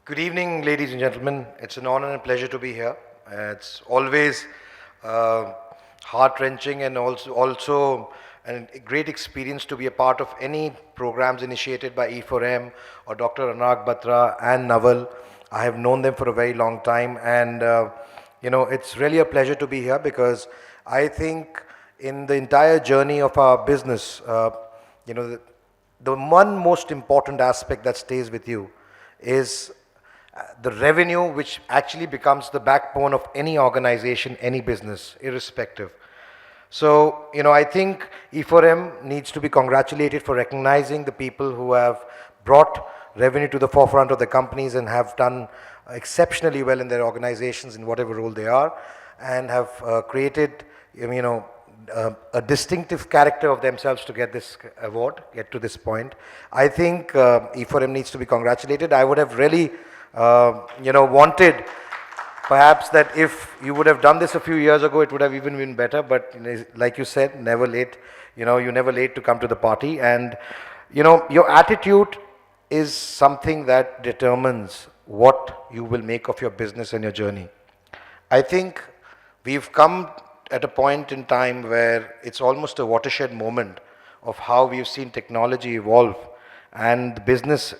Good evening, ladies and gentlemen. It's an honor and pleasure to be here. It's always uh, heart-wrenching and also a great experience to be a part of any programs initiated by E4M or Dr. Anurag Batra and Naval. I have known them for a very long time, and it's really a pleasure to be here because I think in the entire journey of our business, you know, the, the one most important aspect that stays with you is the revenue, which actually becomes the backbone of any organization, any business, irrespective. So, I think E4M needs to be congratulated for recognizing the people who have brought revenue to the forefront of the companies and have done exceptionally well in their organizations in whatever role they are, and have created, a distinctive character of themselves to get this award, get to this point. I think E4M needs to be congratulated. I would have really wanted perhaps that if you would have done this a few years ago, it would have even been better. But like you said, never late. You're never late to come to the party. And your attitude is something that determines what you will make of your business and your journey. I think we've come at a point in time where it's almost a watershed moment of how we've seen technology evolve and the business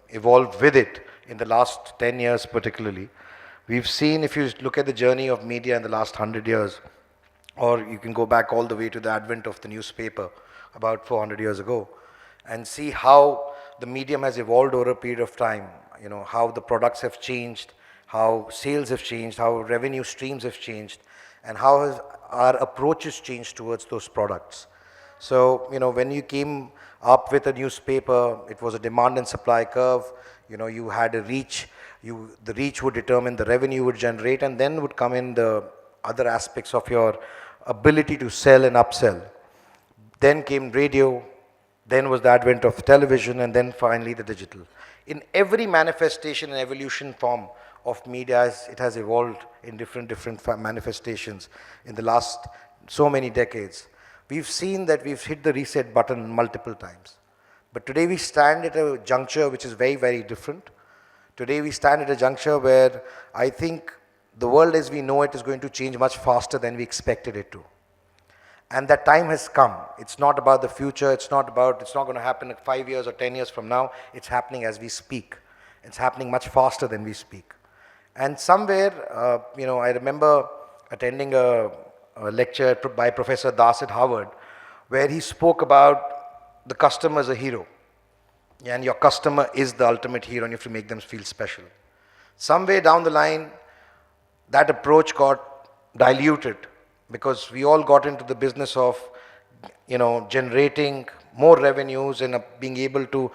evolve with it in the last 10 years particularly. We've seen, if you look at the journey of media in the last 100 years, or you can go back all the way to the advent of the newspaper about 400 years ago, and see how the medium has evolved over a period of time, how the products have changed, how sales have changed, how revenue streams have changed, and how has our approaches changed towards those products. So, when you came up with a newspaper, it was a demand and supply curve. You had a reach. The reach would determine the revenue you would generate, and then would come in the other aspects of your ability to sell and upsell. Then came radio, then was the advent of television, and then finally the digital. In every manifestation and evolution form of media, it has evolved in different manifestations in the last so many decades. We've seen that we've hit the reset button multiple times. But today we stand at a juncture which is very, very different. Today we stand at a juncture where I think the world as we know it is going to change much faster than we expected it to. And that time has come. It's not about the future. It's not going to happen 5 years or 10 years from now. It's happening as we speak. It's happening much faster than we speak. And somewhere, I remember attending a lecture by Professor Das at Harvard, where he spoke about the customer as a hero. And your customer is the ultimate hero, and you have to make them feel special. Somewhere down the line, that approach got diluted because we all got into the business of, generating more revenues and being able to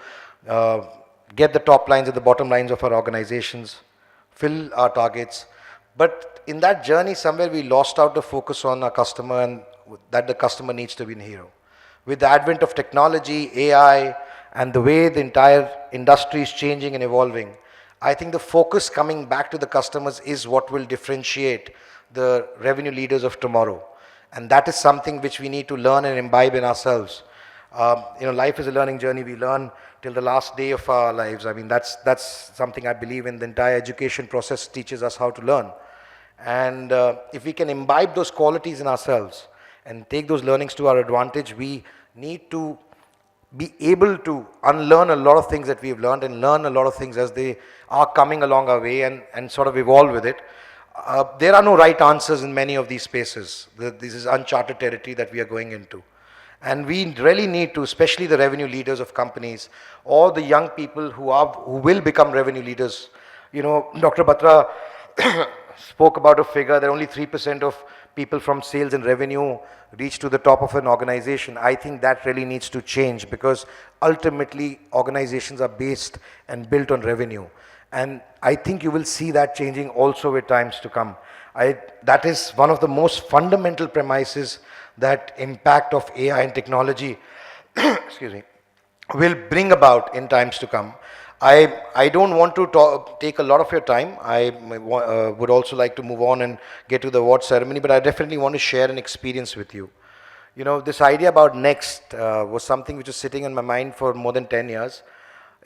get the top lines and the bottom lines of our organizations, fill our targets. But in that journey, somewhere we lost out the focus on our customer and that the customer needs to be a hero. With the advent of technology, AI, and the way the entire industry is changing and evolving, I think the focus coming back to the customers is what will differentiate the revenue leaders of tomorrow. And that is something which we need to learn and imbibe in ourselves. Life is a learning journey. We learn till the last day of our lives. I mean, that's something I believe in. The entire education process teaches us how to learn. And if we can imbibe those qualities in ourselves and take those learnings to our advantage, we need to be able to unlearn a lot of things that we've learned and learn a lot of things as they are coming along our way and sort of evolve with it. There are no right answers in many of these spaces. This is uncharted territory that we are going into. And we really need to, especially the revenue leaders of companies or the young people who will become revenue leaders. Dr. Batra spoke about a figure that only 3% of people from sales and revenue reach to the top of an organization. I think that really needs to change because ultimately organizations are based and built on revenue. And I think you will see that changing also with times to come. That is one of the most fundamental premises that impact of AI and technology excuse me, will bring about in times to come. I don't want to take a lot of your time. I would also like to move on and get to the award ceremony, but I definitely want to share an experience with you. This idea about next was something which was sitting in my mind for more than 10 years.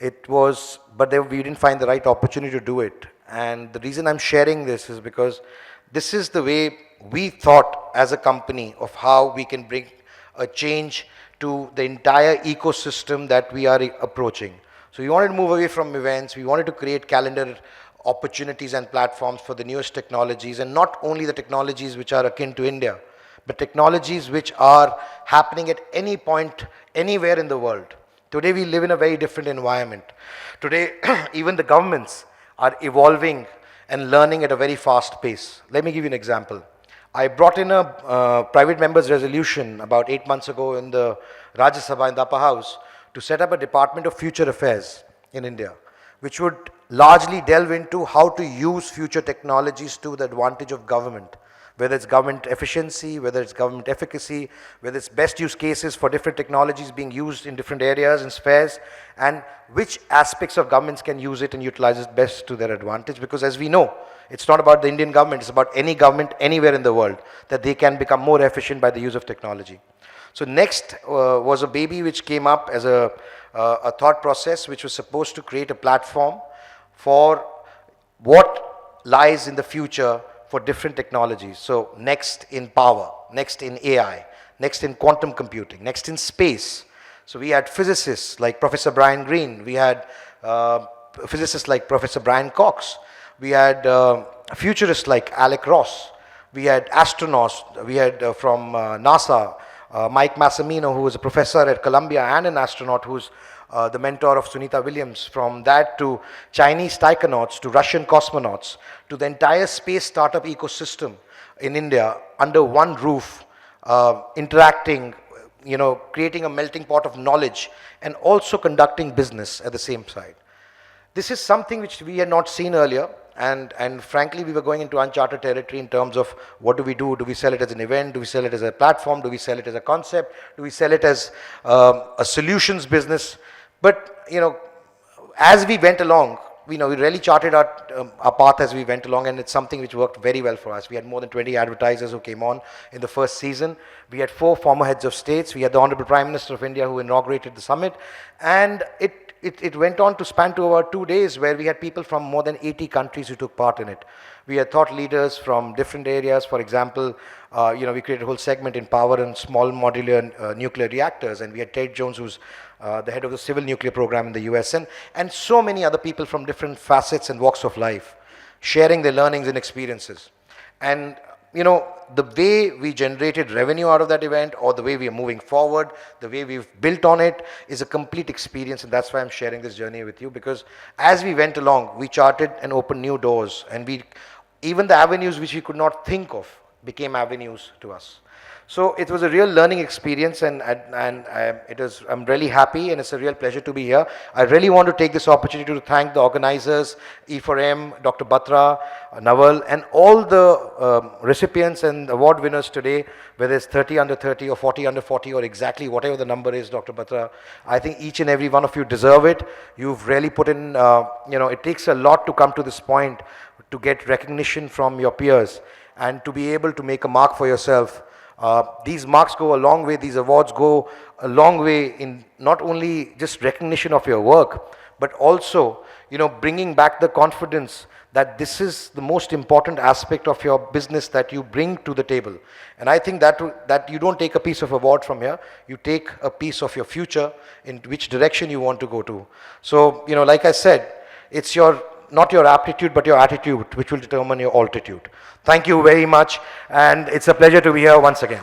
we didn't find the right opportunity to do it. And the reason I'm sharing this is because this is the way we thought as a company of how we can bring a change to the entire ecosystem that we are approaching. So we wanted to move away from events. We wanted to create calendar opportunities and platforms for the newest technologies, and not only the technologies which are akin to India, but technologies which are happening at any point, anywhere in the world. Today we live in a very different environment. Today, even the governments are evolving and learning at a very fast pace. Let me give you an example. I brought in a private member's resolution about 8 months ago in the Rajya Sabha in the upper house to set up a Department of Future Affairs in India, which would largely delve into how to use future technologies to the advantage of government, whether it's government efficiency, whether it's government efficacy, whether it's best use cases for different technologies being used in different areas and spheres, and which aspects of governments can use it and utilize it best to their advantage. Because as we know, it's not about the Indian government, it's about any government anywhere in the world, that they can become more efficient by the use of technology. So next was a baby which came up as a thought process which was supposed to create a platform for what lies in the future for different technologies. So next in power, next in AI, next in quantum computing, next in space. So we had physicists like Professor Brian Greene, we had physicists like Professor Brian Cox, we had futurists like Alec Ross, we had astronauts, we had from NASA, Mike Massimino, who is a professor at Columbia and an astronaut who's the mentor of Sunita Williams. From that to Chinese taikonauts, to Russian cosmonauts, to the entire space startup ecosystem in India under one roof, interacting, creating a melting pot of knowledge and also conducting business at the same side. This is something which we had not seen earlier, and frankly we were going into uncharted territory in terms of what do we do? Do we sell it as an event? Do we sell it as a platform? Do we sell it as a concept? Do we sell it as a solutions business? But as we went along, we really charted our path as we went along, and it's something which worked very well for us. We had more than 20 advertisers who came on in the first season. We had 4 former heads of states. We had the Honorable Prime Minister of India who inaugurated the summit, and it went on to span to about 2 days where we had people from more than 80 countries who took part in it. We had thought leaders from different areas. For example, we created a whole segment in power and small modular nuclear reactors, and we had Ted Jones, who's the head of the civil nuclear program in the US, and so many other people from different facets and walks of life, sharing their learnings and experiences. And the way we generated revenue out of that event, or the way we are moving forward, the way we've built on it, is a complete experience, and that's why I'm sharing this journey with you, because as we went along, we charted and opened new doors, and even the avenues which we could not think of became avenues to us. So it was a real learning experience, and I'm really happy, and it's a real pleasure to be here. I really want to take this opportunity to thank the organizers, E4M, Dr. Batra, Naval, and all the recipients and award winners today, whether it's 30 under 30 or 40 under 40 or exactly whatever the number is, Dr. Batra. I think each and every one of you deserve it. You've really put in, it takes a lot to come to this point, to get recognition from your peers and to be able to make a mark for yourself. These marks go a long way, these awards go a long way in not only just recognition of your work, but also, bringing back the confidence that this is the most important aspect of your business that you bring to the table. And I think that you don't take a piece of award from here, you take a piece of your future, in which direction you want to go to. So, like I said, it's not your aptitude, but your attitude, which will determine your altitude. Thank you very much, and it's a pleasure to be here once again.